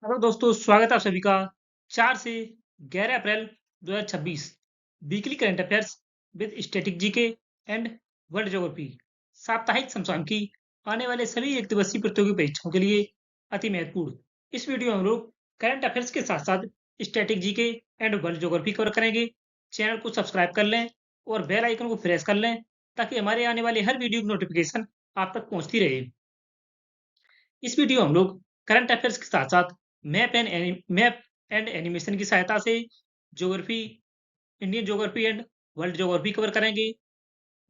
Hello दोस्तों, स्वागत है आप सभी का 4 से 11 अप्रैल 2026 weekly current affairs with static GK and world geography साप्ताहिक समसामयिक की आने वाले सभी एक दिवसीय प्रतियोगी परीक्षाओं के लिए अति महत्वपूर्ण। इस वीडियो में हम लोग करंट अफेयर्स के साथ साथ static GK and world geography cover करेंगे। चैनल को सब्सक्राइब कर लें और बेल आइकन को प्रेस कर लें ताकि हमारे आने वाले हर वीडियो की नोटिफिकेशन आप तक पहुंचती रहे। इस वीडियो में हम लोग करंट अफेयर्स के साथ साथ मैप एंड एनिमेशन की सहायता से geography, Indian geography and world geography cover करेंगे।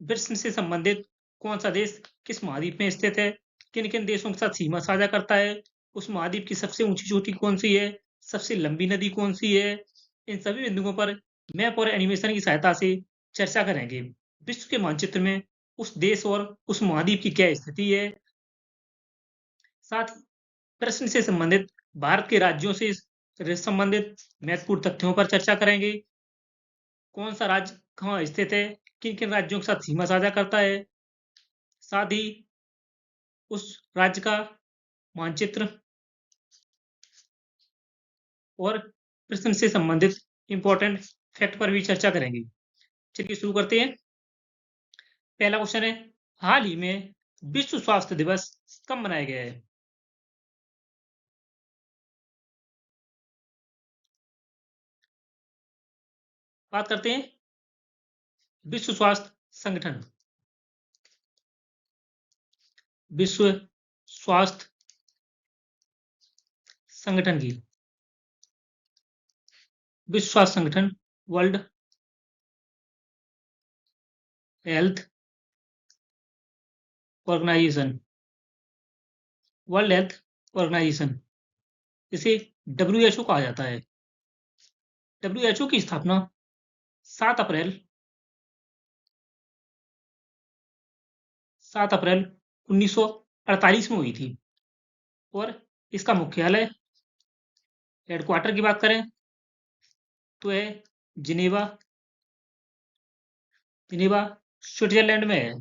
विश्व से संबंधित कौन सा देश किस महाद्वीप में स्थित है, किन किन देशों के साथ सीमा साझा करता है, उस महाद्वीप की सबसे ऊंची चोटी कौन सी है, सबसे लंबी नदी कौन सी है, इन सभी बिंदुओं पर मैप और एनिमेशन की सहायता से चर्चा करेंगे। विश्व के मानचित्र में उस देश और उस महाद्वीप की क्या स्थिति है, साथ ही प्रश्न से संबंधित भारत के राज्यों से संबंधित महत्वपूर्ण तथ्यों पर चर्चा करेंगे। कौन सा राज्य कहाँ स्थित है, किन किन राज्यों के साथ सीमा साझा करता है, साथ ही उस राज्य का मानचित्र और प्रश्न से संबंधित इंपॉर्टेंट फैक्ट पर भी चर्चा करेंगे। चलिए शुरू करते हैं। पहला क्वेश्चन है, हाल ही में विश्व स्वास्थ्य दिवस कब मनाया गया है? बात करते हैं विश्व स्वास्थ्य संगठन। विश्व स्वास्थ्य संगठन की विश्व स्वास्थ्य संगठन World Health Organization, World Health Organization, इसे डब्ल्यूएचओ कहा जाता है। डब्ल्यूएचओ की स्थापना 7 अप्रैल 1948 में हुई थी और इसका मुख्यालय, हेडक्वार्टर की बात करें तो है जिनेवा, जिनेवा स्विट्जरलैंड में है।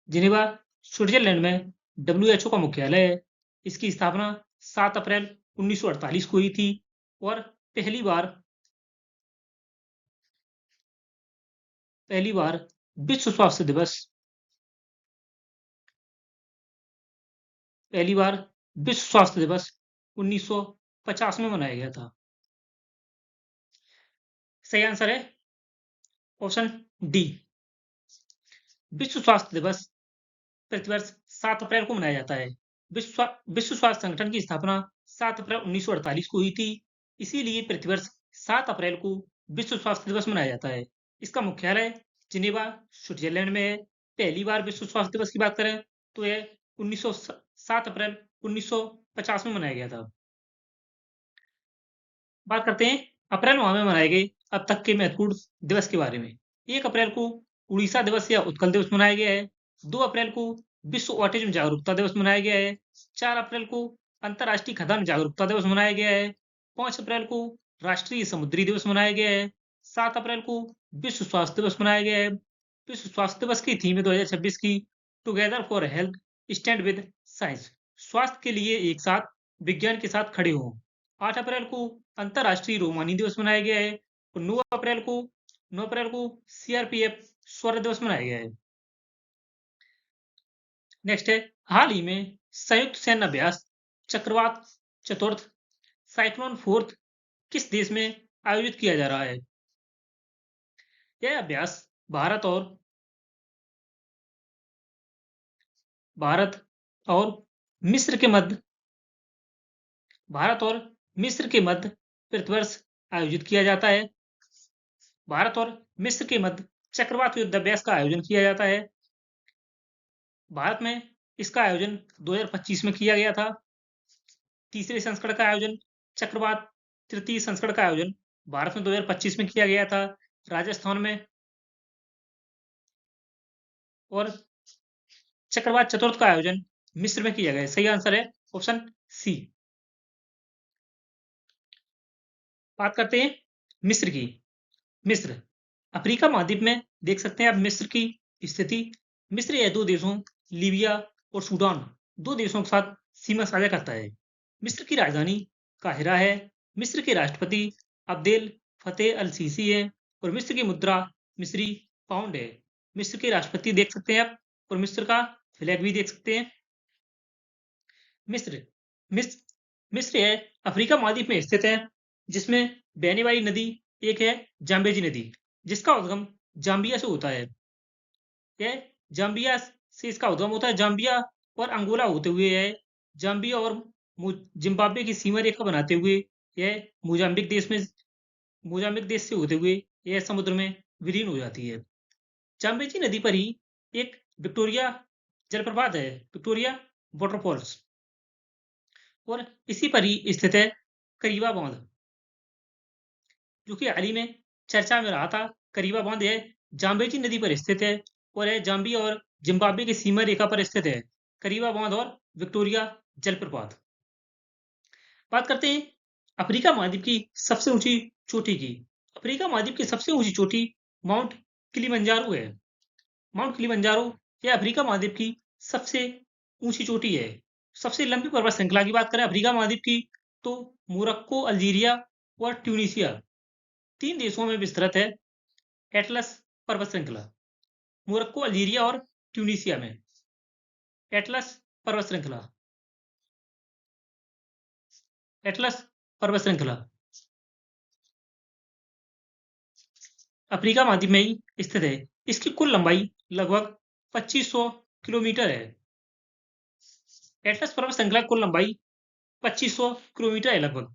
जिनेवा स्विट्जरलैंड में डब्ल्यूएचओ का मुख्यालय है। इसकी स्थापना 7 अप्रैल 1948 को हुई थी और पहली बार विश्व स्वास्थ्य दिवस पहली बार विश्व स्वास्थ्य दिवस 1950 में मनाया गया था। सही आंसर है ऑप्शन डी। विश्व स्वास्थ्य दिवस प्रतिवर्ष 7 अप्रैल को मनाया जाता है। विश्व स्वास्थ्य संगठन की स्थापना 7 अप्रैल 1948 को हुई थी, इसीलिए प्रतिवर्ष 7 अप्रैल को विश्व स्वास्थ्य दिवस मनाया जाता है। इसका मुख्यालय जिनेवा स्विट्जरलैंड में है। पहली बार विश्व स्वास्थ्य दिवस की बात करें तो यह 7 अप्रैल 1950 में मनाया गया था। बात करते हैं अप्रैल माह में मनाए गए अब तक के महत्वपूर्ण दिवस के बारे में। 1 अप्रैल को उड़ीसा दिवस या उत्कल दिवस मनाया गया है। 2 अप्रैल को विश्व ऑटिज्म जागरूकता दिवस मनाया गया है। 4 अप्रैल को अंतर्राष्ट्रीय खदान जागरूकता दिवस मनाया गया है। 5 अप्रैल को राष्ट्रीय समुद्री दिवस मनाया गया है। 7 अप्रैल को विश्व स्वास्थ्य दिवस मनाया गया है। विश्व स्वास्थ्य दिवस की थीम है 2026 की together for health stand with science, स्वास्थ्य के लिए एक साथ विज्ञान के साथ खड़े हों। 8 अप्रैल को अंतर्राष्ट्रीय रोमानी दिवस मनाया गया है और 9 अप्रैल को सीआरपीएफ स्वर्ण दिवस मनाया गया है। नेक्स्ट है, हाल ही में संयुक्त सैन्य अभ्यास चक्रवात चतुर्थ साइक्लोन फोर्थ किस देश में आयोजित किया जा रहा है? यह अभ्यास भारत और मिस्र के मध्य प्रतिवर्ष आयोजित किया जाता है। भारत और मिस्र के मध्य चक्रवात युद्धाभ्यास का आयोजन किया जाता है। भारत में इसका आयोजन 2025 में किया गया था। तीसरे संस्करण का आयोजन चक्रवात तृतीय संस्करण का आयोजन भारत में 2025 में किया गया था, राजस्थान में। और चक्रवात चतुर्थ का आयोजन मिस्र में किया गया। सही आंसर है ऑप्शन सी। बात करते हैं मिस्र की। मिस्र अफ्रीका महाद्वीप में देख सकते हैं आप मिस्र की स्थिति। मिस्र यह 2 देशों लीबिया और सूडान 2 देशों के साथ सीमा साझा करता है। मिस्र की राजधानी काहिरा है। मिस्र के राष्ट्रपति अब्देल फतेह अल सीसी है और मिस्र की मुद्रा मिस्री पाउंड है। मिस्र के राष्ट्रपति देख सकते हैं आप और मिस्र का फ्लैग भी देख सकते हैं। मिस्र मिस्र मिस्र है अफ्रीका महाद्वीप में स्थित है, जिसमें बहने वाली नदी एक है जाम्बेजी नदी, जिसका उद्गम जाम्बिया से होता है। यह जाम्बिया से इसका उद्गम होता है। जाम्बिया और अंगोला होते हुए यह जाम्बिया और जिम्बाब्वे की सीमा रेखा बनाते हुए यह मोजाम्बिक देश से होते हुए यह समुद्र में विलीन हो जाती है। जाम्बेजी नदी पर ही एक विक्टोरिया जलप्रपात है, विक्टोरिया वाटरफॉल्स, और इसी पर ही स्थित है करीबा बांध, जो कि हाल ही में चर्चा में रहा था। करीबा बांध यह जाम्बेजी नदी पर स्थित है और यह जाम्बिया और जिम्बाब्वे की सीमा रेखा पर स्थित है। करीबा बांध और विक्टोरिया जलप्रपात। बात करते हैं अफ्रीका महाद्वीप की सबसे ऊंची चोटी की। अफ्रीका महाद्वीप की सबसे ऊंची चोटी माउंट किलिमंजारो है। माउंट किलिमंजारो यह अफ्रीका महाद्वीप की सबसे ऊंची चोटी है। सबसे लंबी पर्वत श्रृंखला की बात करें अफ्रीका महाद्वीप की, तो मोरक्को, अल्जीरिया और ट्यूनीशिया 3 देशों में विस्तृत है एटलस पर्वत श्रृंखला। मोरक्को, अल्जीरिया और ट्यूनीशिया में एटलस पर्वत श्रृंखला। एटलस पर्वत श्रृंखला अफ्रीका महाद्वीप में ही स्थित है। इसकी कुल लंबाई लगभग 2500 किलोमीटर है। एटलस पर्वत श्रृंखला की कुल लंबाई 2500 किलोमीटर है लगभग।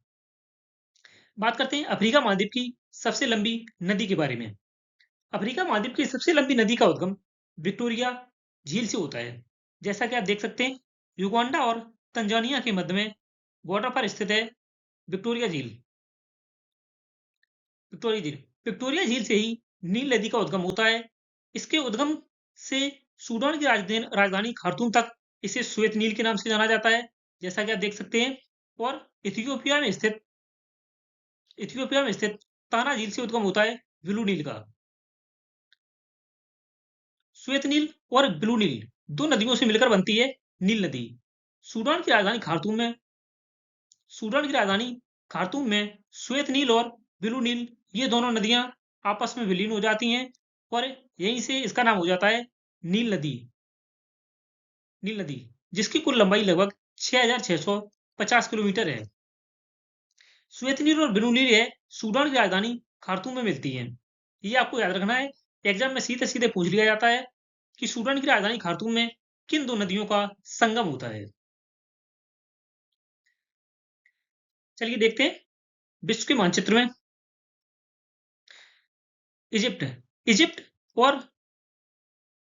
बात करते हैं अफ्रीका महाद्वीप की सबसे लंबी नदी के बारे में। अफ्रीका महाद्वीप की सबसे लंबी नदी का उद्गम विक्टोरिया झील से होता है। जैसा कि आप देख सकते हैं, युगांडा और तंजानिया के मध्य में बॉर्डर पर स्थित है विक्टोरिया झील। विक्टोरिया झील विक्टोरिया झील से ही नील नदी का उद्गम होता है। इसके उद्गम से सूडान की राजधानी खार्तूम तक इसे श्वेत नील के नाम से जाना जाता है, जैसा कि आप देख सकते हैं। और इथियोपिया में स्थित ताना झील से उद्गम होता है ब्लू नील का। श्वेत नील और ब्लू नील 2 नदियों से मिलकर बनती है नील नदी। सूडान की राजधानी खार्तूम में श्वेत नील और ब्लू नील ये दोनों नदियां आपस में विलीन हो जाती हैं और यहीं से इसका नाम हो जाता है नील नदी। नील नदी जिसकी कुल लंबाई लगभग 6650 किलोमीटर है। श्वेत नील और ब्लू नील है सूडान की राजधानी खार्तूम में मिलती हैं। ये आपको याद रखना है, एग्जाम में सीधे सीधे पूछ लिया जाता है कि सूडान की राजधानी खार्तूम में किन 2 नदियों का संगम होता है। चलिए देखते हैं विश्व के मानचित्र में इजिप्ट। इजिप्ट और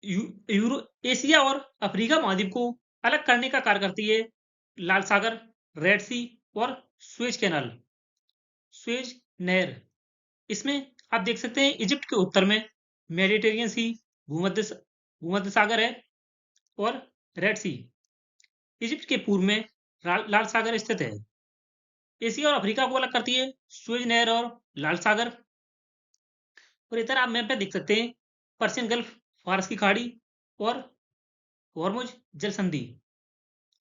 यूरो एशिया और अफ्रीका महाद्वीप को अलग करने का कार्य करती है लाल सागर, रेड सी और स्वेज कैनाल, स्वेज नहर। इसमें आप देख सकते हैं इजिप्ट के उत्तर में मेडिटेरियन सी, भूमध्य सागर है और रेड सी। इजिप्ट के पूर्व में लाल सागर स्थित है। एशिया और अफ्रीका को अलग करती है स्वेज नहर और लाल सागर। और इधर आप मैप पे देख सकते हैं पर्शियन गल्फ, फारस की खाड़ी और हॉर्मुज जल संधि,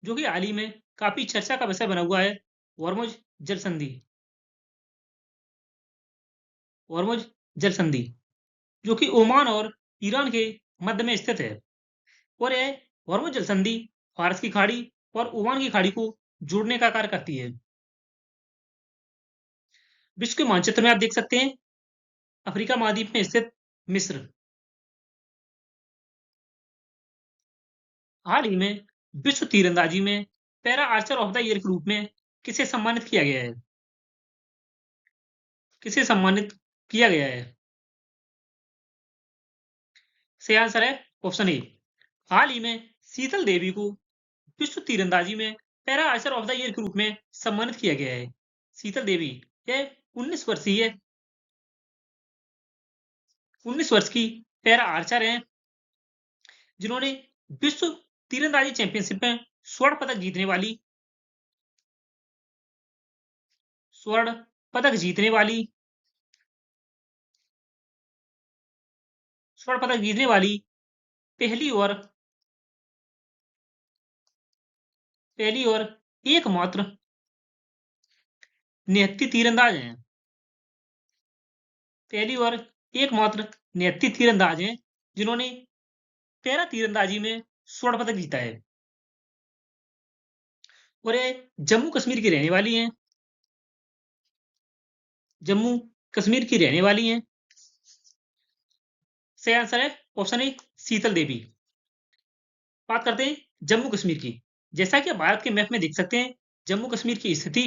जो कि हाल ही में काफी चर्चा का विषय बना हुआ है। हॉर्मुज जल संधि, हॉर्मुज जल संधि जो कि ओमान और ईरान के मध्य में स्थित है। और यह हॉर्मुज जल संधि फारस की खाड़ी और ओमान की खाड़ी को जोड़ने का कार्य करती है। विश्व के मानचित्र में आप देख सकते हैं अफ्रीका महाद्वीप में स्थित मिस्र। हाल ही में विश्व तीरंदाजी में para Archer of the year के रूप में किसे सम्मानित किया गया है? किसे सम्मानित किया गया है? सही आंसर है ऑप्शन ए। हाल ही में शीतल देवी को विश्व तीरंदाजी में para Archer of the year के रूप में सम्मानित किया गया है। शीतल देवी यह 19 वर्ष की पैरा आर्चर हैं, जिन्होंने विश्व तीरंदाजी चैंपियनशिप में स्वर्ण पदक जीतने वाली पहली और एकमात्र निहत्थी तीरंदाज हैं। पहली और एकमात्र निहत्थी तीरंदाज हैं जिन्होंने पैरा तीरंदाजी में स्वर्ण पदक जीता है और ये जम्मू कश्मीर की रहने वाली हैं। जम्मू कश्मीर की रहने वाली हैं। सही आंसर है ऑप्शन ए शीतल देवी। बात करते हैं जम्मू कश्मीर की। जैसा कि आप भारत के मैप में देख सकते हैं, जम्मू कश्मीर की स्थिति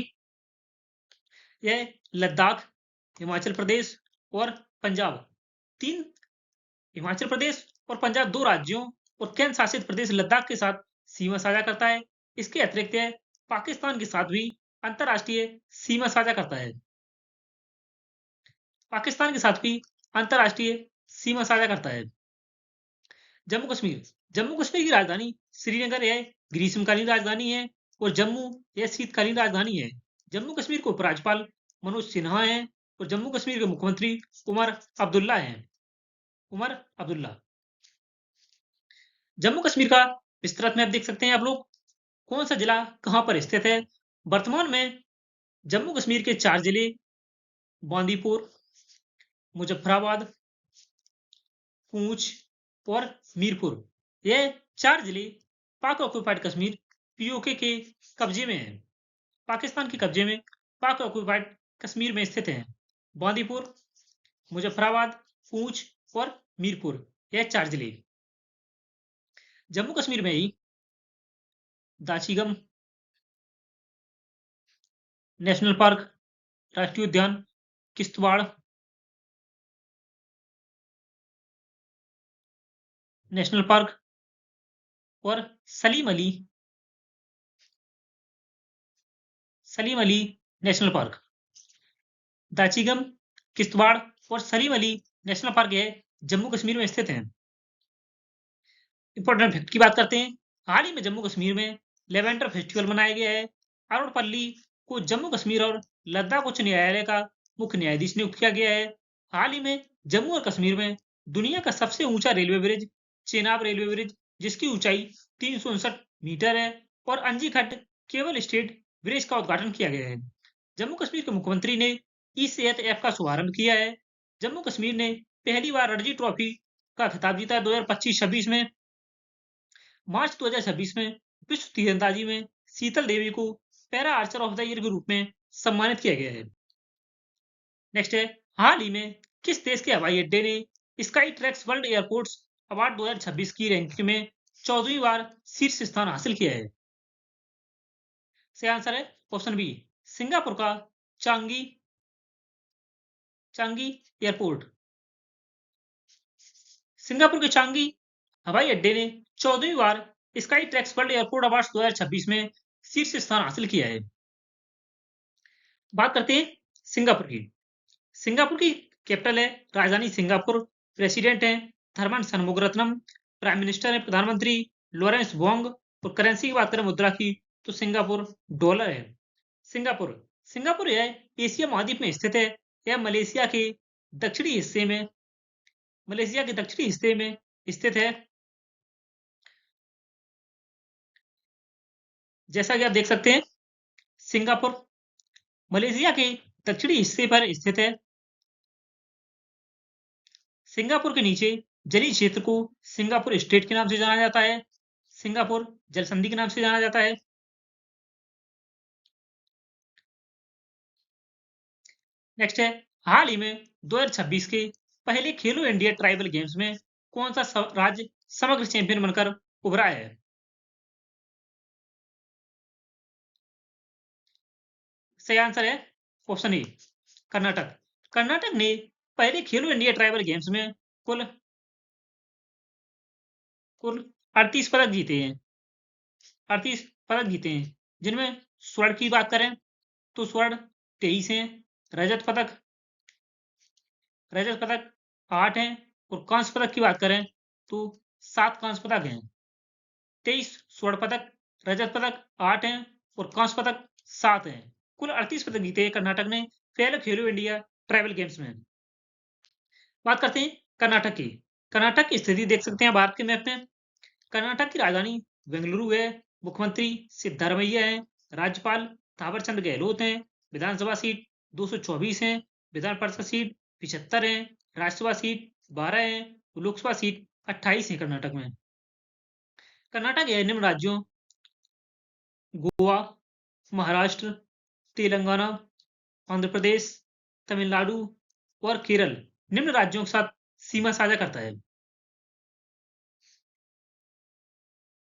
यह लद्दाख, हिमाचल प्रदेश और पंजाब, तीन हिमाचल प्रदेश और पंजाब दो राज्यों और केंद्र शासित प्रदेश लद्दाख के साथ सीमा साझा करता है। इसके अतिरिक्त यह पाकिस्तान के साथ भी अंतर्राष्ट्रीय सीमा साझा करता है। पाकिस्तान के साथ भी अंतर्राष्ट्रीय सीमा साझा करता है। जम्मू कश्मीर जम्मू कश्मीर की राजधानी श्रीनगर है, ग्रीष्मकालीन राजधानी है और जम्मू यह शीतकालीन राजधानी है। जम्मू कश्मीर के उपराज्यपाल मनोज सिन्हा हैं और जम्मू कश्मीर के मुख्यमंत्री उमर अब्दुल्ला हैं। उमर अब्दुल्ला। जम्मू कश्मीर का विस्तृत मैप देख सकते हैं आप लोग। कौन सा जिला कहां पर स्थित है। वर्तमान में जम्मू कश्मीर के 4 जिले बांदीपुर, मुजफ्फराबाद, पूंछ और मीरपुर, ये 4 जिले पाक ऑक्युपाइड कश्मीर पीओके के कब्जे में हैं। पाकिस्तान के कब्जे में पाक ऑक्युपाइड कश्मीर में स्थित हैं। बांदीपुर, मुजफ्फराबाद, पूंछ और मीरपुर, यह 4 जिले। जम्मू कश्मीर में ही दाचिगम नेशनल पार्क, राष्ट्रीय उद्यान, किश्तवाड़ नेशनल पार्क और सलीम अली नेशनल पार्क। दाचिगम, किश्तवाड़ और सलीम अली नेशनल पार्क यह जम्मू कश्मीर में स्थित हैं। इंपॉर्टेंट फैक्ट की बात करते हैं। हाल ही में जम्मू कश्मीर में लेवेंडर फेस्टिवल मनाया गया है। अरुण पल्ली को जम्मू कश्मीर और लद्दाख उच्च न्यायालय का मुख्य न्यायाधीश नियुक्त किया गया है। हाल ही में जम्मू और कश्मीर में दुनिया का सबसे ऊंचा railway bridge Chenab railway bridge, जिसकी ऊंचाई 359 मीटर है और अंजीखट केबल स्टेट ब्रिज का उद्घाटन किया गया है। जम्मू कश्मीर के मुख्यमंत्री ने ई सेहत ऐप का शुभारंभ किया है। जम्मू कश्मीर ने पहली बार रणजी ट्रॉफी का खिताब जीता 2025-26 में। मार्च 2026 में विश्व तीरंदाजी में शीतल देवी को para Archer of the year के रूप में सम्मानित किया गया है। नेक्स्ट है, हाल ही में किस देश के हवाई अड्डे ने sky tracks world airports award 2026 की रैंकिंग में 14वीं बार शीर्ष स्थान हासिल किया है। सही आंसर है ऑप्शन बी, सिंगापुर का चांगी एयरपोर्ट। सिंगापुर के चांगी हवाई अड्डे ने 14वीं बार Skytrax world airport award 2026 में शीर्ष स्थान हासिल किया है। बात करते हैं सिंगापुर की। सिंगापुर की कैपिटल है राजधानी सिंगापुर। प्रेसिडेंट है थर्मन शनमुगरत्नम। प्राइम मिनिस्टर है प्रधानमंत्री लॉरेंस वोंग। और करेंसी की बात करें मुद्रा की तो सिंगापुर डॉलर है। सिंगापुर यह एशिया महाद्वीप में स्थित है। यह मलेशिया के दक्षिणी हिस्से में स्थित है। जैसा कि आप देख सकते हैं, सिंगापुर मलेशिया के दक्षिणी हिस्से पर स्थित है। सिंगापुर के नीचे जलीय क्षेत्र को सिंगापुर स्ट्रेट के नाम से जाना जाता है। सिंगापुर जल संधि के नाम से जाना जाता है। नेक्स्ट है, हाल ही में 2026 के पहले खेलो इंडिया ट्राइबल गेम्स में कौन सा राज्य समग्र चैंपियन बनकर उभरा है। सही आंसर है ऑप्शन ए, कर्नाटक। कर्नाटक ने पहले खेलो इंडिया ट्राइबल गेम्स में कुल 38 पदक जीते हैं। 38 पदक जीते हैं, जिनमें स्वर्ण की बात करें तो स्वर्ण 23 हैं। रजत पदक 8 हैं और कांस्य पदक की बात करें तो 7 कांस्य पदक हैं। 23 स्वर्ण पदक, रजत पदक 8 हैं और कांस्य पदक 7 हैं। कुल 38 पदक जीते हैं कर्नाटक ने पहले खेलो इंडिया ट्राइबल गेम्स में। बात करते हैं कर्नाटक की। कर्नाटक की स्थिति देख सकते हैं भारत के मैप में। कर्नाटक की राजधानी बेंगलुरु है। मुख्यमंत्री सिद्धारमैया हैं। राज्यपाल थावरचंद गहलोत हैं। विधानसभा सीट 224 हैं, विधान परिषद सीट 75 हैं, राज्यसभा सीट 12 हैं, लोकसभा सीट 28 हैं कर्नाटक में। कर्नाटक के निम्न राज्यों गोवा, महाराष्ट्र, तेलंगाना, आंध्र प्रदेश, तमिलनाडु और केरल निम्न राज्यों के साथ सीमा साझा करता है।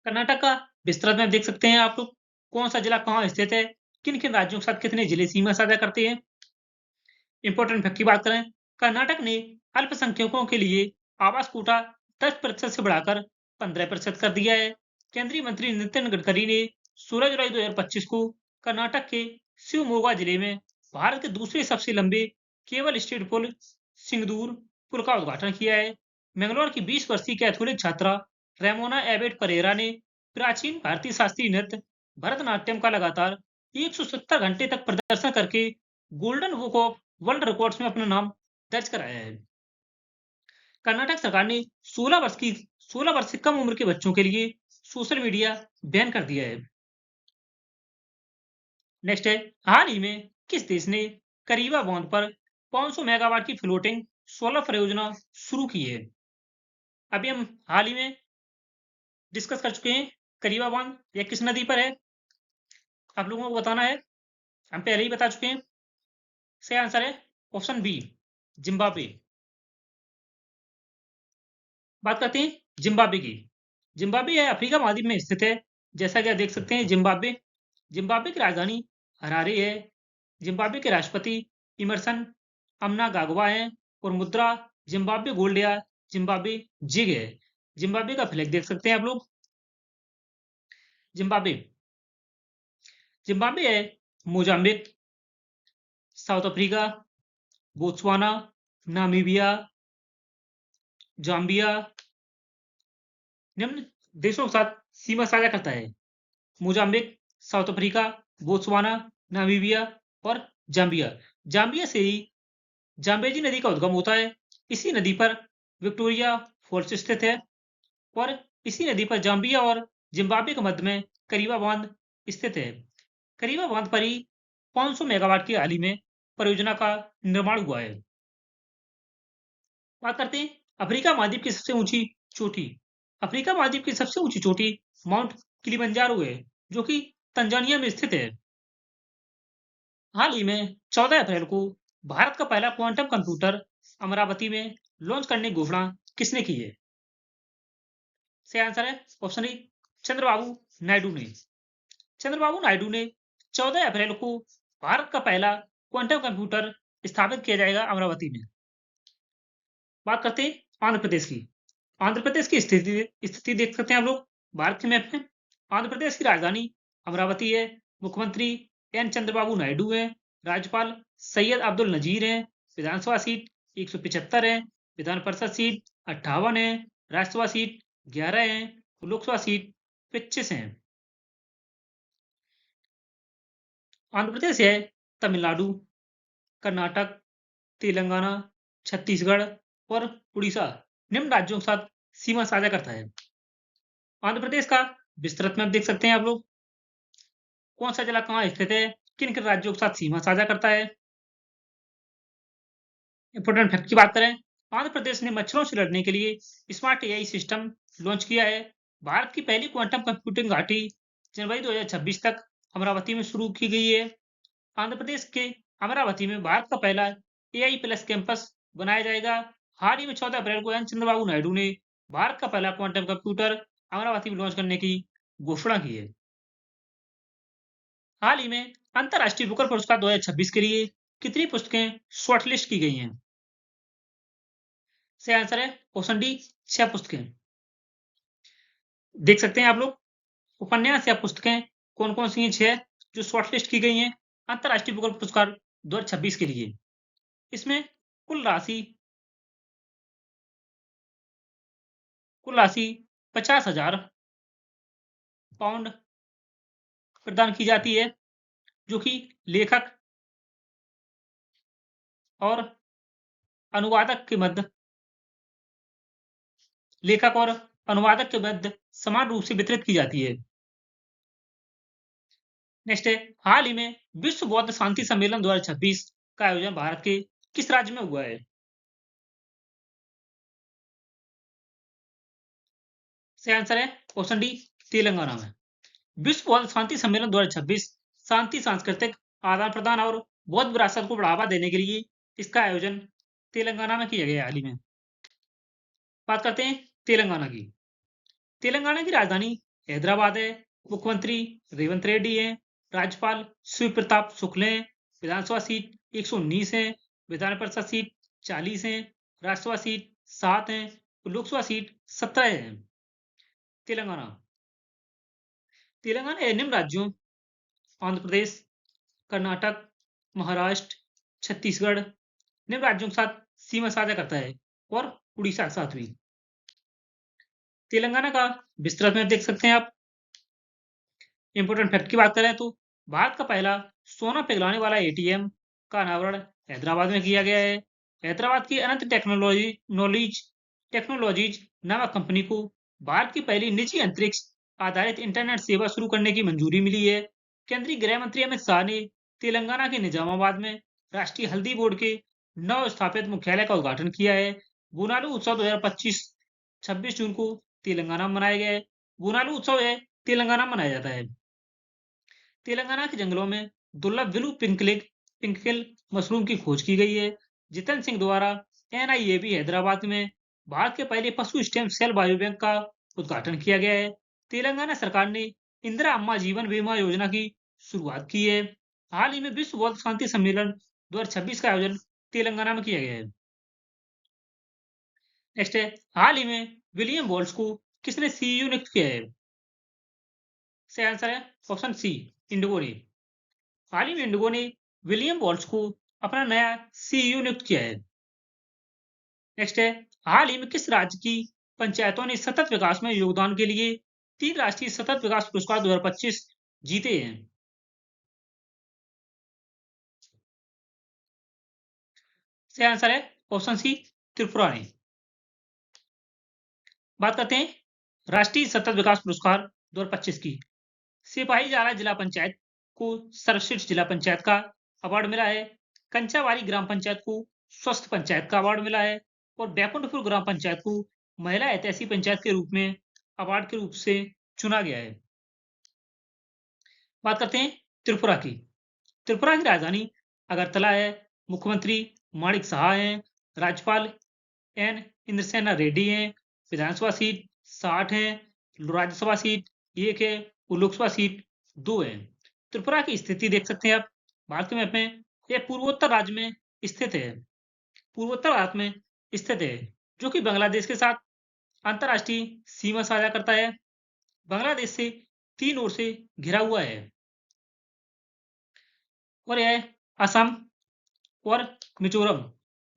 कर्नाटक का विस्तृत मैप देख सकते हैं आप लोग, कौन सा जिला कहाँ स्थित है, किन किन राज्यों के साथ कितने जिले सीमा साझा करते हैं। इंपॉर्टेंट फैक्ट की बात करें, कर्नाटक ने अल्पसंख्यकों के लिए आवास कोटा 10% से बढ़ाकर 15% कर दिया है। केंद्रीय मंत्री नितिन गडकरी ने 16 जुलाई 2025 को कर्नाटक के शिवमोगा जिले में भारत के दूसरे सबसे लंबे केबल स्टेट पुल सिंगदूर पुल का उद्घाटन किया है। मैंगलोर की 20 वर्षीय कैथोलिक छात्रा रेमोना एबेट परेरा ने प्राचीन भारतीय शास्त्रीय नृत्य भरतनाट्यम का लगातार 170 घंटे तक प्रदर्शन करके golden book of world records में अपना नाम दर्ज कराया है। कर्नाटक सरकार ने 16 वर्ष से कम उम्र के बच्चों के लिए सोशल मीडिया बैन कर दिया है। नेक्स्ट है, हाल ही में किस देश ने करीबा बांध पर 500 मेगावाट की फ्लोटिंग सोलर परियोजना शुरू की है। अभी हम हाल ही में डिस्कस कर चुके हैं करीबा बांध यह किस नदी पर है, आप लोगों को बताना है, हम पहले ही बता चुके हैं। सही आंसर है ऑप्शन बी, जिम्बाब्वे। बात करते हैं जिम्बाब्वे की। जिम्बाब्वे अफ्रीका महाद्वीप में स्थित है, जैसा कि आप देख सकते हैं जिम्बाब्वे। जिम्बाब्वे की राजधानी हरारे है। जिम्बाब्वे के राष्ट्रपति इमरसन अम्नागागवा हैं और मुद्रा जिम्बाब्वे गोल्ड या जिम्बाब्वे जिग है। जिम्बाब्वे का फ्लैग देख सकते हैं आप लोग। जिम्बाब्वे जिम्बाब्वे है Mozambique, south Africa, Botswana, Namibia, Zambia निम्न देशों के साथ सीमा साझा करता है। Mozambique, south Africa, Botswana, Namibia और जाम्बिया। जाम्बिया से ही जाम्बेजी नदी का उद्गम होता है। इसी नदी पर विक्टोरिया फॉल्स स्थित है और इसी नदी पर जाम्बिया और जिम्बाब्वे के मध्य में करीबा बांध स्थित है। करीबा बांध पर ही 500 मेगावाट की हाल ही में परियोजना का निर्माण हुआ है। बात करते हैं अफ्रीका महाद्वीप की सबसे ऊंची चोटी। अफ्रीका महाद्वीप की सबसे ऊंची चोटी माउंट किलिमंजारो है, जो कि तंजानिया में स्थित है। हाल ही में 14 अप्रैल को भारत का पहला क्वांटम कंप्यूटर अमरावती में लॉन्च करने की घोषणा किसने की है। सही आंसर है ऑप्शन ए, चंद्रबाबू नायडू ने। चंद्रबाबू नायडू ने 14 अप्रैल को भारत का पहला क्वांटम कंप्यूटर स्थापित किया जाएगा अमरावती में। बात करते हैं आंध्र प्रदेश की। आंध्र प्रदेश की स्थिति देख सकते हैं आप लोग भारत के मैप में। आंध्र प्रदेश की राजधानी अमरावती है। मुख्यमंत्री एन चंद्रबाबू नायडू है। राज्यपाल सैयद अब्दुल नजीर हैं। विधानसभा सीट 175 है। विधान परिषद सीट 58 है। राज्यसभा सीट 11 है। लोकसभा सीट 25 है। आंध्र प्रदेश है तमिलनाडु, कर्नाटक, तेलंगाना, छत्तीसगढ़ और उड़ीसा निम्न राज्यों के साथ सीमा साझा करता है। आंध्र प्रदेश का विस्तृत मैप देख सकते हैं आप लोग, कौन सा जिला कहाँ स्थित है, किन किन राज्यों के साथ सीमा साझा करता है। इंपोर्टेंट फैक्ट की बात करें, आंध्र प्रदेश ने मच्छरों से लड़ने के लिए स्मार्ट एआई सिस्टम लॉन्च किया है। भारत की पहली क्वांटम कंप्यूटिंग घाटी जनवरी 2026 तक अमरावती में शुरू की गई है। आंध्र प्रदेश के अमरावती में भारत का पहला एआई प्लस कैंपस बनाया जाएगा। हाल ही में 14 अप्रैल को एन चंद्रबाबू नायडू ने भारत का पहला क्वांटम कंप्यूटर अमरावती में लॉन्च करने की घोषणा की है। हाल ही में अंतर्राष्ट्रीय बुकर पुरस्कार 2026 के लिए कितनी पुस्तकें शॉर्टलिस्ट की गई हैं। सही आंसर है ऑप्शन डी, 6 पुस्तकें। देख सकते हैं आप लोग उपन्यास या पुस्तकें कौन कौन सी हैं 6 जो शॉर्टलिस्ट की गई हैं अंतर्राष्ट्रीय बुकर पुरस्कार 2026 के लिए। इसमें कुल राशि 50,000 पाउंड प्रदान की जाती है, जो कि लेखक और अनुवादक के मध्य समान रूप से वितरित की जाती है। नेक्स्ट है, हाल ही में विश्व बौद्ध शांति सम्मेलन 2026 का आयोजन भारत के किस राज्य में हुआ है? सही आंसर है ऑप्शन डी, तेलंगाना में। विश्व बौद्ध शांति सम्मेलन 2026 शांति, सांस्कृतिक आदान प्रदान और बौद्ध विरासत को बढ़ावा देने के लिए इसका आयोजन तेलंगाना में किया गया हाल ही में। बात करते हैं तेलंगाना की। तेलंगाना की राजधानी हैदराबाद है। मुख्यमंत्री रेवंत रेड्डी है। राज्यपाल शिव प्रताप शुक्ल है। विधानसभा सीट 119 है। विधान परिषद सीट 40 है। राज्यसभा सीट 7 है। लोकसभा सीट 17 है। तेलंगाना तेलंगाना निम्न राज्यों आंध्र प्रदेश, कर्नाटक, महाराष्ट्र, छत्तीसगढ़ निम्न राज्यों के साथ सीमा साझा करता है और उड़ीसा के साथ भी। तेलंगाना का विस्तृत में देख सकते हैं आप। इंपोर्टेंट फैक्ट की बात करें तो भारत का पहला सोना पिघलाने वाला एटीएम का अनावरण हैदराबाद में किया गया है। हैदराबाद की अनंत टेक्नोलॉजीज नामक कंपनी को भारत की पहली निजी अंतरिक्ष आधारित इंटरनेट सेवा शुरू करने की मंजूरी मिली है। केंद्रीय गृह मंत्री अमित शाह ने तेलंगाना के निजामाबाद में राष्ट्रीय हल्दी बोर्ड के नव स्थापित मुख्यालय का उद्घाटन किया है। बुनालू उत्सव 2025 26 जून को तेलंगाना में मनाया गया है। बुनालू उत्सव है तेलंगाना में मनाया जाता है। तेलंगाना के जंगलों में दुर्लभ ब्लू पिंकल मशरूम की खोज की गई है। जितेंद्र सिंह द्वारा NIAB हैदराबाद में भारत के पहले पशु स्टेम सेल बायो बैंक का उद्घाटन किया गया है। तेलंगाना सरकार ने इंदिरा अम्मा जीवन बीमा योजना की शुरुआत की है। हाल ही में विश्व बौद्ध शांति सम्मेलन 2026 का आयोजन तेलंगाना में किया गया है। नेक्स्ट है, हाल ही में विलियम वॉल्स को किसने CEO नियुक्त किया है? सही आंसर है ऑप्शन सी, इंडिगो ने। हाल ही में इंडिगो ने विलियम वॉल्स को अपना नया CEO नियुक्त किया है। नेक्स्ट है, हाल ही में किस राज्य की पंचायतों ने सतत विकास में योगदान के लिए 3 राष्ट्रीय सतत विकास पुरस्कार 2025 जीते हैं? सही आंसर है ऑप्शन सी, त्रिपुरा ने। बात करते हैं राष्ट्रीय सतत विकास पुरस्कार 2025 की। सिपाहीजाला जिला पंचायत को सर्वश्रेष्ठ जिला पंचायत का अवार्ड मिला है। कंचावारी ग्राम पंचायत को स्वस्थ पंचायत का अवार्ड मिला है और बैकुंठपुर ग्राम पंचायत को महिला ऐतिहासिक पंचायत के रूप में अवार्ड के रूप से चुना गया है। बात करते हैं त्रिपुरा की। त्रिपुरा की राजधानी अगरतला है। मुख्यमंत्री माणिक साहा हैं। राज्यपाल N इंद्रसेना रेड्डी हैं। विधानसभा सीट 60 है। राज्यसभा सीट 1 है और लोकसभा सीट 2 है। त्रिपुरा की स्थिति देख सकते हैं आप भारत के मैप में। यह पूर्वोत्तर राज्य में स्थित है। पूर्वोत्तर भारत में स्थित है, जो कि बांग्लादेश के साथ अंतर्राष्ट्रीय सीमा साझा करता है। बांग्लादेश से 3 ओर से घिरा हुआ है और यह असम और मिजोरम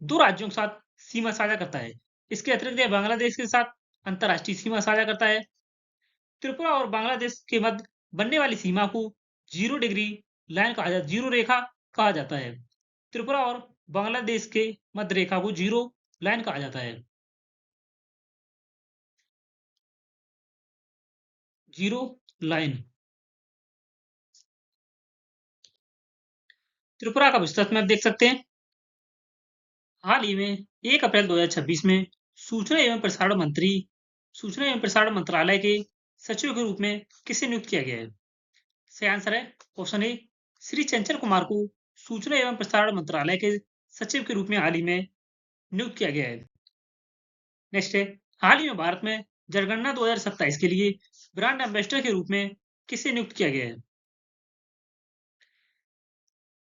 2 राज्यों के साथ सीमा साझा करता है। इसके अतिरिक्त यह बांग्लादेश के साथ अंतर्राष्ट्रीय सीमा साझा करता है। त्रिपुरा और बांग्लादेश के मध्य बनने वाली सीमा को 0 डिग्री लाइन कहा जाता है, 0 रेखा कहा जाता है। त्रिपुरा और बांग्लादेश के मध्य रेखा को 0 लाइन कहा जाता है। 0 लाइन। त्रिपुरा का विस्तृत मैप देख सकते हैं। हाल ही में 1 अप्रैल 2026 में सूचना एवं प्रसारण मंत्रालय के सचिव के रूप में किसे नियुक्त किया गया है? सही आंसर है ऑप्शन ए, श्री चंचल कुमार को सूचना एवं प्रसारण मंत्रालय के सचिव के रूप में हाल ही में नियुक्त किया गया है। नेक्स्ट है, हाल ही में भारत में जनगणना 2027 के लिए ब्रांड एम्बेसडर के रूप में किसे नियुक्त किया गया है?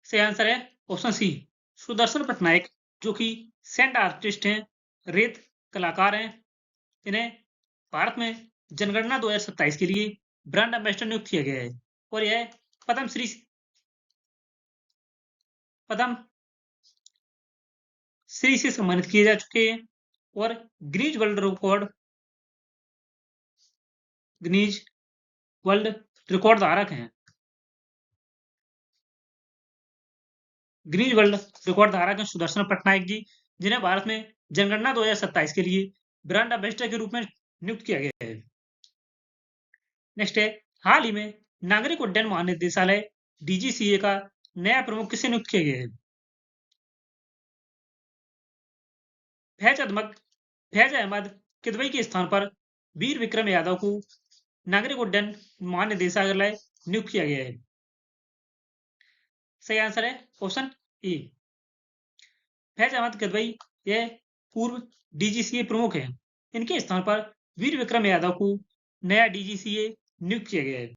सही आंसर है ऑप्शन सी, सुदर्शन पटनायक, जो कि सैंड आर्टिस्ट हैं, रेत कलाकार हैं। इन्हें भारत में जनगणना 2027 के लिए ब्रांड एम्बेसडर नियुक्त किया गया है और यह पद्म श्री से सम्मानित किए जा चुके हैं और गिनीज वर्ल्ड रिकॉर्ड धारक हैं। गिनीज वर्ल्ड रिकॉर्ड धारक हैं सुदर्शन पटनायक जी, जिन्हें भारत में जनगणना 2027 के लिए ब्रांड एम्बेसडर के रूप में नियुक्त किया गया है। नेक्स्ट है, हाल ही में नागरिक उड्डयन महानिदेशालय डीजीसीए का नया प्रमुख किसे नियुक्त किया गया है? फैज अहमद किदवई के स्थान पर वीर विक्रम यादव को नागरिक उड्डयन महानिदेशालय नियुक्त किया गया है। सही आंसर है ऑप्शन ए। फैज अहमद किदवई ये पूर्व डीजीसीए प्रमुख हैं। इनके स्थान पर वीर विक्रम यादव को नया डीजीसीए नियुक्त किया गया है।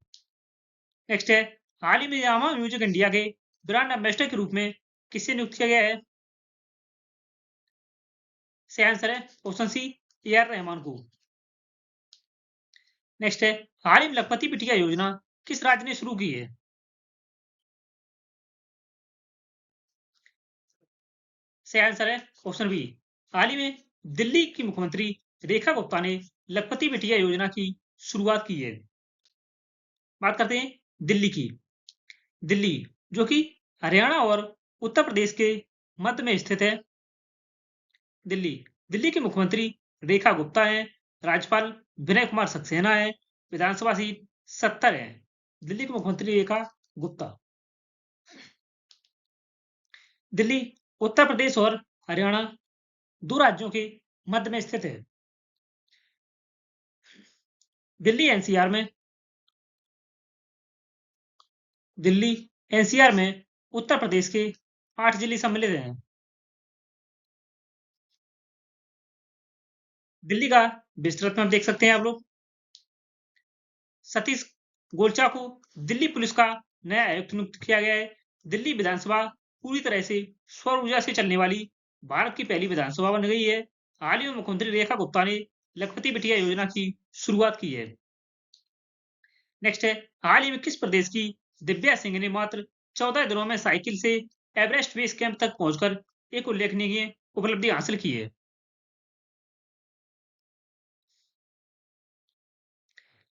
नेक्स्ट है, हाल ही में यामा म्यूजिक इंडिया के ब्रांड एम्बेसडर के रूप में किसे नियुक्त किया गया है? सही आंसर है option C, A R Rahman को। नेक्स्ट है, हाल ही में लखपति बिटिया योजना किस राज्य ने शुरू की है? सही आंसर है ऑप्शन बी। हाल ही में दिल्ली की मुख्यमंत्री रेखा गुप्ता ने लखपति बिटिया योजना की शुरुआत की है। बात करते हैं दिल्ली की। दिल्ली जो कि हरियाणा और उत्तर प्रदेश के मध्य में स्थित है। दिल्ली दिल्ली के मुख्यमंत्री रेखा गुप्ता हैं। राज्यपाल विनय कुमार सक्सेना है। विधानसभा सीट 70 है। दिल्ली के मुख्यमंत्री रेखा गुप्ता। दिल्ली उत्तर प्रदेश और हरियाणा दो राज्यों के मध्य में स्थित है। दिल्ली एनसीआर में दिल्ली एनसीआर में उत्तर प्रदेश के 8 जिले सम्मिलित हैं। दिल्ली का विस्तृत मैप देख सकते हैं आप लोग। सतीश गोलचा को दिल्ली पुलिस का नया आयुक्त नियुक्त किया गया है। दिल्ली विधानसभा पूरी तरह से सौर ऊर्जा से चलने वाली भारत की पहली विधानसभा बन गई है। हाल ही में मुख्यमंत्री रेखा गुप्ता ने लखपति बिटिया योजना की शुरुआत की है। नेक्स्ट है, हाल ही में किस प्रदेश की दिव्या सिंह ने मात्र 14 दिनों में साइकिल से एवरेस्ट बेस कैंप तक पहुंचकर एक उल्लेखनीय उपलब्धि हासिल की है?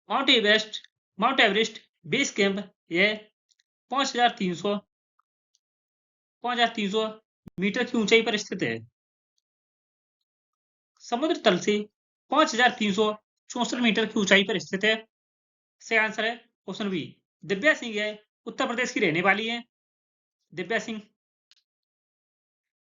माउंट एवरेस्ट बेस कैंप यह 5,300 मीटर की ऊंचाई पर स्थित है। समुद्र तल से 5,364 मीटर की ऊंचाई पर स्थित है। सही आंसर है ऑप्शन बी। दिव्या सिंह है उत्तर प्रदेश की रहने वाली है। दिव्या सिंह।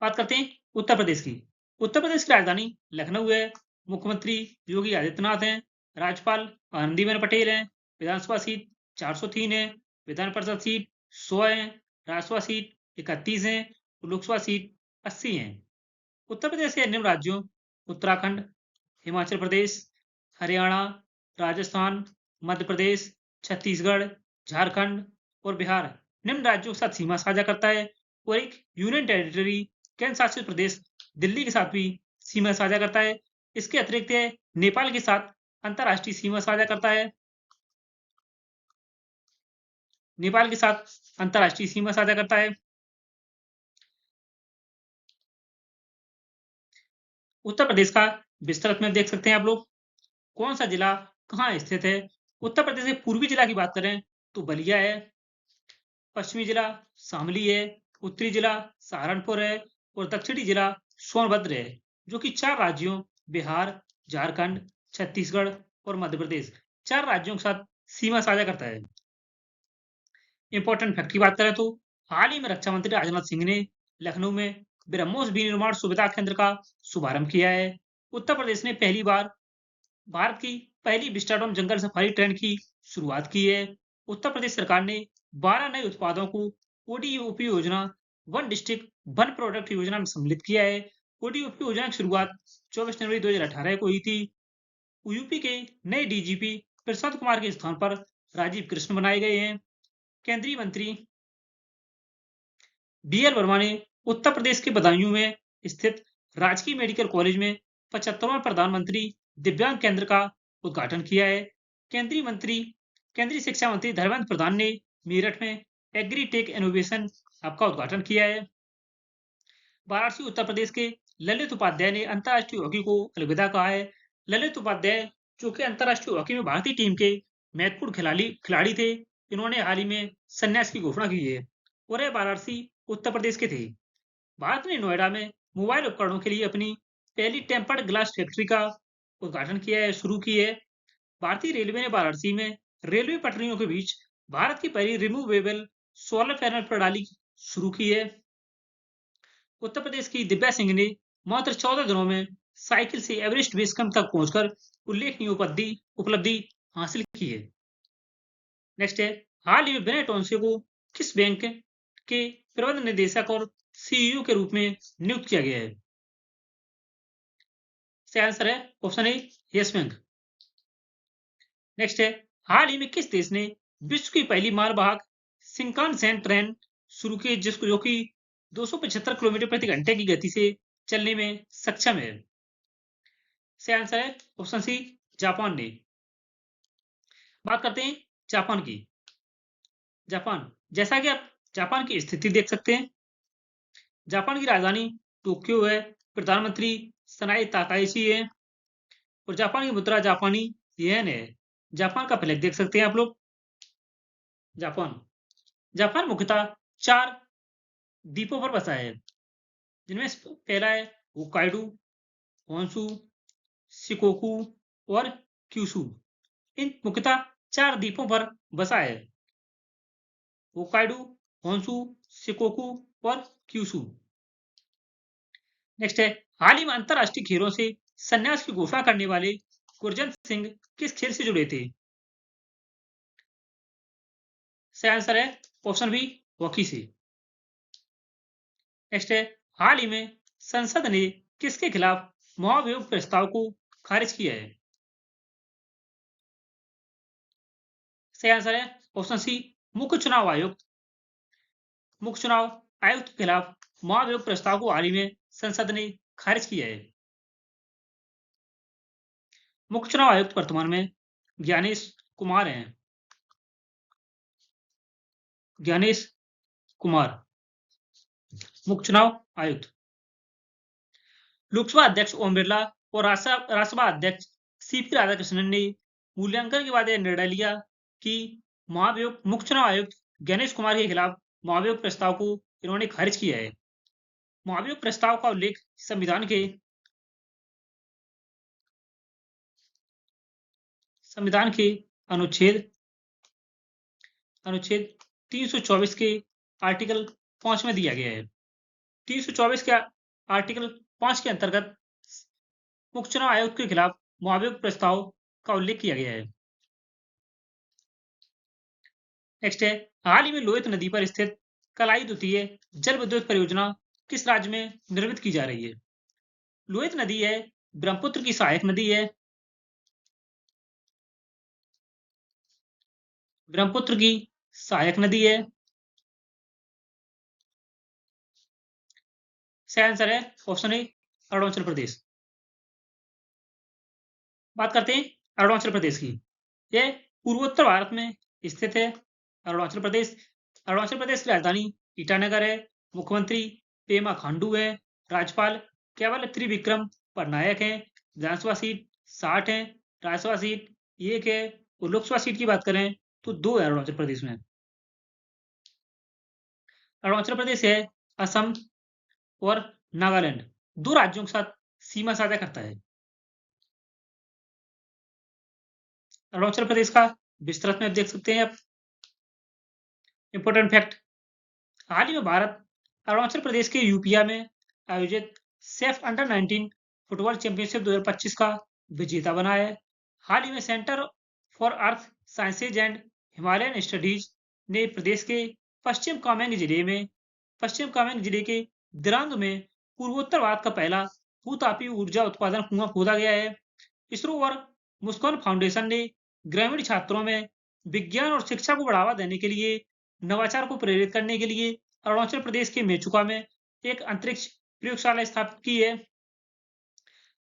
बात करते हैं उत्तर प्रदेश की। उत्तर प्रदेश की राजधानी लखनऊ है। मुख्यमंत्री योगी आदित्यनाथ हैं। राज्यपाल आनंदीबेन पटेल हैं। विधानसभा सीट 403 है। विधान परिषद सीट 100 है। राज्यसभा सीट 31 है। लोकसभा सीट 80 है। उत्तर प्रदेश के अन्य राज्यों उत्तराखंड, हिमाचल प्रदेश, हरियाणा, राजस्थान, मध्य प्रदेश, छत्तीसगढ़, झारखंड और बिहार निम्न राज्यों के साथ सीमा साझा करता है और एक यूनियन टेरिटरी केंद्र शासित प्रदेश दिल्ली के साथ भी सीमा साझा करता है। इसके अतिरिक्त यह नेपाल के साथ अंतर्राष्ट्रीय सीमा साझा करता है। नेपाल के साथ अंतर्राष्ट्रीय सीमा साझा करता है। उत्तर प्रदेश का विस्तृत में देख सकते हैं आप लोग। कौन सा जिला कहाँ स्थित है? उत्तर प्रदेश के पूर्वी जिला की बात करें तो बलिया है। पश्चिमी जिला शामली है। उत्तरी जिला सहारनपुर है और दक्षिणी जिला सोनभद्र है, जो कि 4 राज्यों बिहार, झारखंड, छत्तीसगढ़ और मध्य प्रदेश 4 राज्यों के साथ सीमा साझा करता है। इंपॉर्टेंट फैक्ट की बात करें तो हाल ही में रक्षा मंत्री राजनाथ सिंह ने लखनऊ में ब्रह्मोस विनिर्माण सुविधा केंद्र का शुभारंभ किया है। उत्तर प्रदेश ने पहली बार भारत की पहली विस्टाडोम जंगल सफारी ट्रेन की शुरुआत की है। उत्तर प्रदेश सरकार ने 12 नए उत्पादों को ओडीओपी योजना, वन डिस्ट्रिक्ट वन प्रोडक्ट योजना में सम्मिलित किया है। ओडीओपी योजना की शुरुआत 24 जनवरी 2018 को हुई थी। यूपी के नए डीजीपी प्रशांत कुमार के स्थान पर राजीव कृष्ण बनाए गए हैं। केंद्रीय मंत्री बीएल वर्मा ने उत्तर प्रदेश के बदायूं में स्थित राजकीय मेडिकल कॉलेज में 75वां प्रधानमंत्री दिव्यांग केंद्र का उद्घाटन किया है। केंद्रीय शिक्षा मंत्री धर्मेंद्र प्रधान ने मेरठ में एग्रीटेक इनोवेशन हब का उद्घाटन किया है। वाराणसी उत्तर प्रदेश के ललित उपाध्याय ने अंतर्राष्ट्रीय हॉकी को अलविदा कहा है। ललित उपाध्याय जो कि अंतर्राष्ट्रीय हॉकी में भारतीय टीम के महत्वपूर्ण खिलाड़ी थे, इन्होंने हाल ही में संन्यास की घोषणा की है और यह वाराणसी उत्तर प्रदेश के थे। भारत ने नोएडा में मोबाइल उपकरणों के लिए अपनी पहली टेम्पर्ड ग्लास फैक्ट्री का उद्घाटन किया है, शुरू की है। भारतीय रेलवे ने वाराणसी में रेलवे पटरियों के बीच भारत की पहली रिमूवेबल सोलर पैनल प्रणाली शुरू की है। उत्तर प्रदेश की दिव्या सिंह ने मात्र 14 दिनों में साइकिल से एवरेस्ट बेस कैंप तक पहुंचकर उल्लेखनीय उपलब्धि हासिल की है। नेक्स्ट है, हाल ही में विनय टोनसे को किस बैंक के प्रबंध निदेशक और सीईओ के रूप में नियुक्त किया गया है? इसका आंसर है option A, yes bank. Next है, हाल ही में किस देश ने विश्व की पहली मालवाहक शिंकानसेन ट्रेन शुरू की, जिसको जो कि 275 किलोमीटर प्रति घंटे की गति से चलने में सक्षम है? इसका आंसर है ऑप्शन सी, जापान ने। बात करते हैं जापान की। जापान, जैसा कि आप जापान की स्थिति देख सकते हैं, जापान की राजधानी टोक्यो है, प्रधानमंत्री सनाई ताकाइची है और जापान की मुद्रा जापानी येन है। जापान का फ्लैग देख सकते हैं आप लोग। जापान, जापान मुख्यतः 4 द्वीपों पर बसा है, जिनमें पहला है होक्काइडो, होन्शु, शिकोकू और क्यूशू। इन मुख्यतः 4 द्वीपों पर बसा है, होक्काइडो, होन्शु, शिकोकू और क्यूशू। नेक्स्ट है, हाल ही में अंतरराष्ट्रीय खेलों से संन्यास की घोषणा करने वाले गुरजंत सिंह किस खेल से जुड़े थे? सही आंसर है ऑप्शन बी, हॉकी से। नेक्स्ट है, हाल ही में संसद ने किसके खिलाफ महाभियोग प्रस्ताव को खारिज किया है? सही आंसर है ऑप्शन सी, मुख्य चुनाव आयुक्त। मुख्य चुनाव आयुक्त के खिलाफ महाभियोग प्रस्ताव को हाल ही में संसद ने खारिज किया है। मुख्य चुनाव आयुक्त वर्तमान में ज्ञानेश कुमार हैं। ज्ञानेश कुमार मुख्य चुनाव आयुक्त। लोकसभा अध्यक्ष ओम बिरला और राज्यसभा अध्यक्ष सीपी राधाकृष्णन ने मूल्यांकन के बाद यह निर्णय लिया कि मुख्य चुनाव आयुक्त गणेश कुमार के खिलाफ महाभियोग प्रस्ताव को इन्होंने खारिज किया है। महाभियोग प्रस्ताव का उल्लेख संविधान के अनुच्छेद 324 के आर्टिकल 5 में दिया गया है। 324 के आर्टिकल 5 के अंतर्गत मुख्य चुनाव आयुक्त के खिलाफ महाभियोग प्रस्ताव का उल्लेख किया गया है। नेक्स्ट है, हाल ही में लोहित नदी पर स्थित कलाई द्वितीय जल विद्युत परियोजना किस राज्य में निर्मित की जा रही है? लोहित नदी है ब्रह्मपुत्र की सहायक नदी है। ब्रह्मपुत्र की सहायक नदी है। सही आंसर है ऑप्शन ए, अरुणाचल प्रदेश। बात करते हैं अरुणाचल प्रदेश की। यह पूर्वोत्तर भारत में स्थित है। अरुणाचल प्रदेश की राजधानी ईटानगर है। मुख्यमंत्री पेमा खांडू है। राज्यपाल केवल त्रिविक्रम पटनायक है। विधानसभा सीट 60 है। राज्यसभा सीट 1 है और लोकसभा सीट की बात करें तो 2 है अरुणाचल प्रदेश में। अरुणाचल प्रदेश है असम और नागालैंड 2 राज्यों के साथ सीमा साझा करता है। अरुणाचल प्रदेश का विस्तृत मैप देख सकते हैं आप। इंपॉर्टेंट फैक्ट, हाल ही में भारत अरुणाचल प्रदेश के यूपिया में आयोजित सेफ अंडर 19 फुटबॉल चैंपियनशिप 2025 का विजेता बना है। हाल ही में centre for earth sciences and Himalayan studies ने प्रदेश के पश्चिम कामेंग जिले के दिरांग में पूर्वोत्तर भारत का पहला भूतापीय ऊर्जा उत्पादन कुआं खोदा गया है। इसरो और मुस्कान फाउंडेशन ने ग्रामीण छात्रों में विज्ञान और शिक्षा को बढ़ावा देने के लिए नवाचार को प्रेरित करने के लिए अरुणाचल प्रदेश के मेचुका में एक अंतरिक्ष प्रयोगशाला स्थापित की है।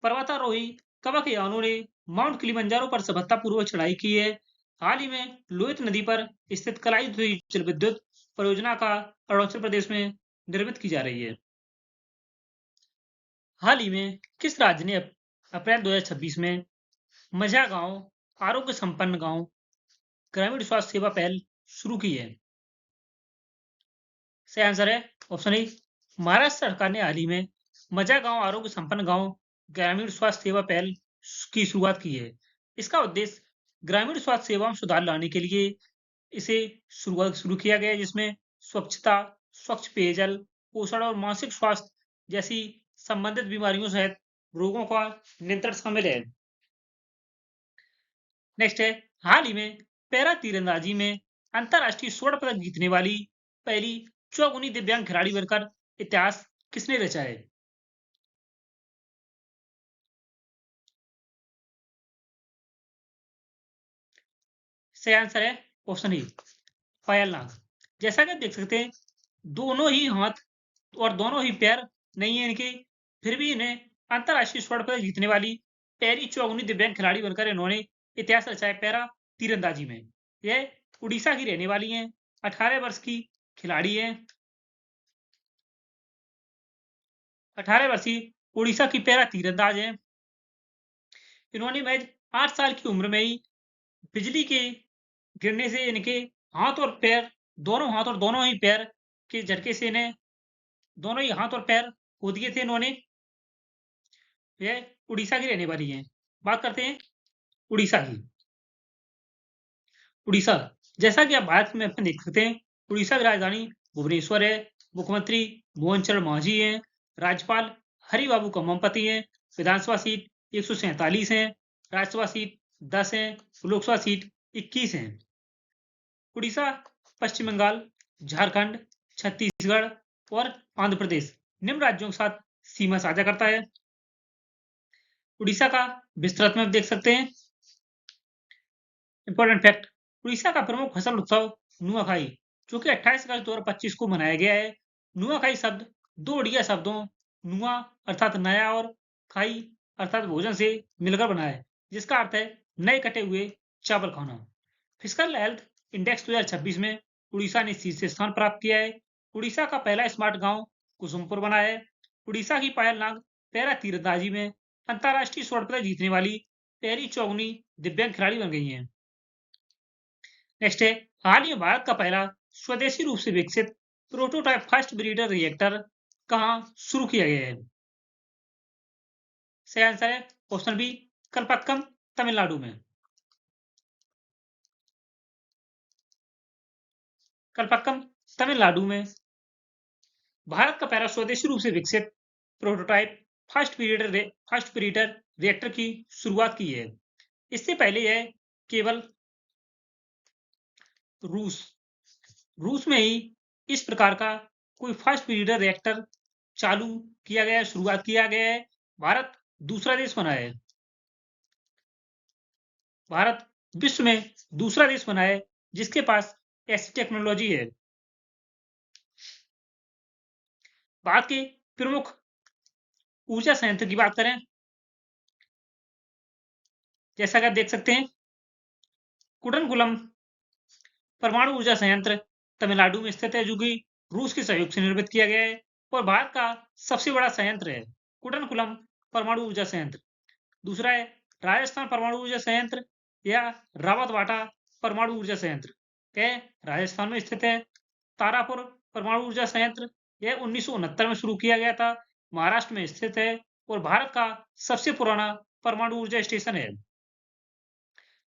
पर्वतारोही कवक यानों ने माउंट किलिमंजारो पर सफलतापूर्वक चढ़ाई की है। हाल ही में लोहित नदी पर स्थित कलाई जल विद्युत परियोजना का अरुणाचल प्रदेश में निर्मित की जा रही है। हाल ही में किस राज्य ने अप्रैल 2026 में मझा गांव आरोग्य संपन्न गांव ग्रामीण स्वास्थ्य सेवा पहल शुरू की है? सही आंसर है ऑप्शन ए, महाराष्ट्र सरकार ने हाल ही में मझा गांव आरोग्य संपन्न गांव ग्रामीण स्वास्थ्य सेवा पहल की शुरुआत की है। इसका उद्देश्य ग्रामीण स्वास्थ्य सेवाओं में सुधार लाने के लिए इसे शुरू किया गया है, जिसमें स्वच्छता, स्वच्छ पेयजल, पोषण और मानसिक स्वास्थ्य जैसी संबंधित बीमारियों सहित रोगों का नियंत्रण शामिल है। नेक्स्ट है, हाल ही में पैरा तीरंदाजी में अंतर्राष्ट्रीय स्वर्ण पदक जीतने वाली पहली चौगुनी दिव्यांग खिलाड़ी बनकर इतिहास किसने रचा है? सही आंसर है ऑप्शन ए, पायल नाग। जैसा कि आप देख सकते हैं, दोनों ही हाथ और दोनों ही पैर नहीं है इनके, फिर भी इन्हें अंतर्राष्ट्रीय स्वर्ण पदक जीतने वाली पहली चौगुनी दिव्यांग खिलाड़ी बनकर इन्होंने इतिहास रचा है पैरा तीरंदाजी में। यह उड़ीसा की रहने वाली हैं, 18 वर्ष की खिलाड़ी है। 18 वर्षीय उड़ीसा की पैरा तीरंदाज है। इन्होंने महज 8 साल की उम्र में ही बिजली के गिरने से इनके हाथ और पैर, दोनों हाथ और दोनों ही पैर के झटके से इन्हें दोनों ही हाथ और पैर खो दिए थे इन्होंने। यह उड़ीसा की रहने वाली हैं। बात करते हैं उड़ीसा की। उड़ीसा, जैसा कि आप भारत में अपने देख सकते हैं, उड़ीसा की राजधानी भुवनेश्वर है। मुख्यमंत्री मोहन चरण मांझी हैं। राज्यपाल हरिबाबू कम्मपति हैं। विधानसभा सीट 147 है। राज्यसभा सीट 10 है। लोकसभा सीट 21 है। उड़ीसा पश्चिम बंगाल, झारखंड, छत्तीसगढ़ और आंध्र प्रदेश निम्न राज्यों के साथ सीमा साझा करता है। उड़ीसा का विस्तृत मैप देख सकते हैं। इंपॉर्टेंट फैक्ट, उड़ीसा का प्रमुख फसल उत्सव नुआखाई, जो कि 28 अगस्त 2025 को मनाया गया है। नुआखाई शब्द दो उड़िया शब्दों नुआ अर्थात नया और खाई अर्थात भोजन से मिलकर बना है, जिसका अर्थ है नए कटे हुए चावल खाना। फिजिकल हेल्थ इंडेक्स 2026 में उड़ीसा ने शीर्ष स्थान प्राप्त किया है। उड़ीसा का पहला स्मार्ट गांव कुसुमपुर बना है। उड़ीसा की पायल नाग पैरा तीरंदाजी में अंतर्राष्ट्रीय स्वर्ण पदक जीतने वाली पहली चौगुनी दिव्यांग खिलाड़ी बन गई हैं। नेक्स्ट है, हाल ही में भारत का पहला स्वदेशी रूप से विकसित प्रोटोटाइप फास्ट ब्रीडर रिएक्टर कहाँ शुरू किया गया है? सही आंसर है ऑप्शन बी, कलपक्कम, तमिलनाडु में। कलपक्कम तमिलनाडु में भारत का पहला स्वदेशी रूप से विकसित प्रोटोटाइप फास्ट ब्रीडर रिएक्टर की शुरुआत की है। इससे पहले यह केवल रूस रूस में ही इस प्रकार का कोई फास्ट ब्रीडर रिएक्टर चालू किया गया है, शुरुआत किया गया है। भारत दूसरा देश बना है। भारत विश्व में दूसरा देश बना है जिसके पास ऐसी टेक्नोलॉजी है। भारत के प्रमुख ऊर्जा संयंत्र की बात करें, जैसा कि आप देख सकते हैं, कुडनकुलम परमाणु ऊर्जा संयंत्र तमिलनाडु में स्थित है, जो कि रूस के सहयोग से निर्मित किया गया है और भारत का सबसे बड़ा संयंत्र है कुडनकुलम परमाणु ऊर्जा संयंत्र। दूसरा है राजस्थान परमाणु ऊर्जा संयंत्र या रावतबाटा परमाणु ऊर्जा संयंत्र, यह राजस्थान में स्थित है। तारापुर परमाणु ऊर्जा संयंत्र यह 1969 में शुरू किया गया था, महाराष्ट्र में स्थित है और भारत का सबसे पुराना परमाणु ऊर्जा स्टेशन है।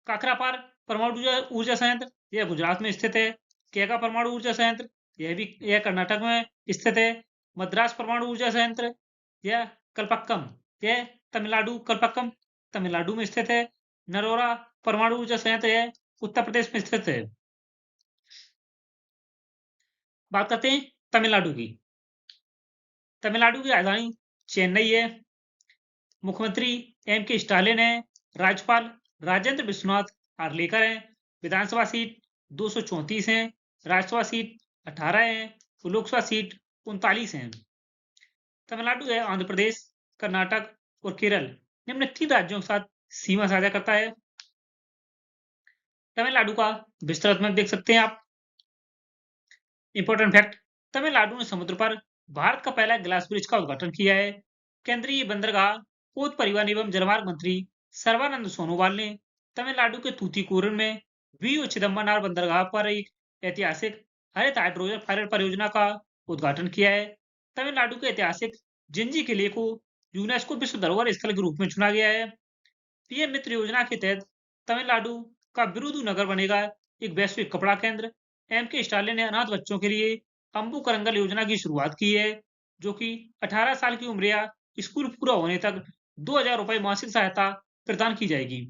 काकरापार परमाणु ऊर्जा संयंत्र यह गुजरात में स्थित है। केगा परमाणु ऊर्जा संयंत्र यह कर्नाटक में स्थित है। मद्रास परमाणु ऊर्जा संयंत्र यह कलपक्कम यह कलपक्कम तमिलनाडु में स्थित है। नरोरा परमाणु ऊर्जा संयंत्र यह उत्तर प्रदेश में स्थित है। बात करते हैं तमिलनाडु की। तमिलनाडु की राजधानी चेन्नई है। मुख्यमंत्री एम के स्टालिन है। राज्यपाल राजेंद्र विश्वनाथ आर्लेकर हैं। विधानसभा सीट 234 है। राज्यसभा सीट 18 है। लोकसभा सीट 39 है। तमिलनाडु है आंध्र प्रदेश, कर्नाटक और केरल निम्न 3 राज्यों के साथ सीमा साझा करता है। तमिलनाडु का विस्तृत मैप देख सकते हैं आप। इंपॉर्टेंट फैक्ट, तमिलनाडु ने समुद्र पर भारत का पहला ग्लास ब्रिज का उद्घाटन किया है। केंद्रीय बंदरगाह, पोत परिवहन एवं जलमार्ग मंत्री सर्बानंद सोनोवाल ने तमिलनाडु के तूतीकोरिन में वीओ चिदम्बरनार बंदरगाह पर एक ऐतिहासिक हरित हाइड्रोजन पायलट परियोजना का उद्घाटन किया है। तमिलनाडु के ऐतिहासिक जिंजी किले को यूनेस्को विश्व धरोहर स्थल के रूप में चुना गया है। पीएम मित्र योजना के तहत तमिलनाडु का विरुधु नगर बनेगा। एक वैश्विक कपड़ा केंद्र। एम.के. स्टालिन ने अनाथ बच्चों के लिए अम्बू करंगल योजना की शुरुआत की है, जो कि 18 साल की उम्र या स्कूल पूरा होने तक 2,000 रुपए मासिक सहायता प्रदान की जाएगी।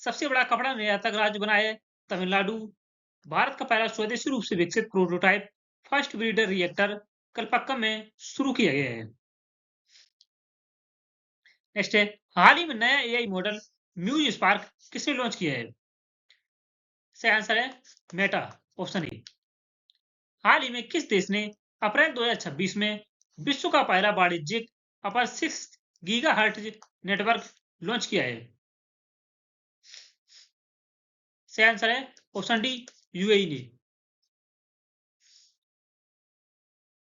सबसे बड़ा कपड़ा निर्यातक राज्य बना है तमिलनाडु। भारत का पहला स्वदेशी रूप से विकसित prototype first breeder reactor Kalpakkam में शुरू किया गया है। नेक्स्ट है, हाल ही में नया एआई मॉडल म्यूज स्पार्क किसने लॉन्च किया है? सही आंसर है मेटा, ऑप्शन ए। हाल ही में किस देश ने अप्रैल 2026 में विश्व का पहला वाणिज्यिक अपर 6 गीगाहर्ट्ज नेटवर्क लॉन्च किया है? सही आंसर है ऑप्शन डी, यूएई ने।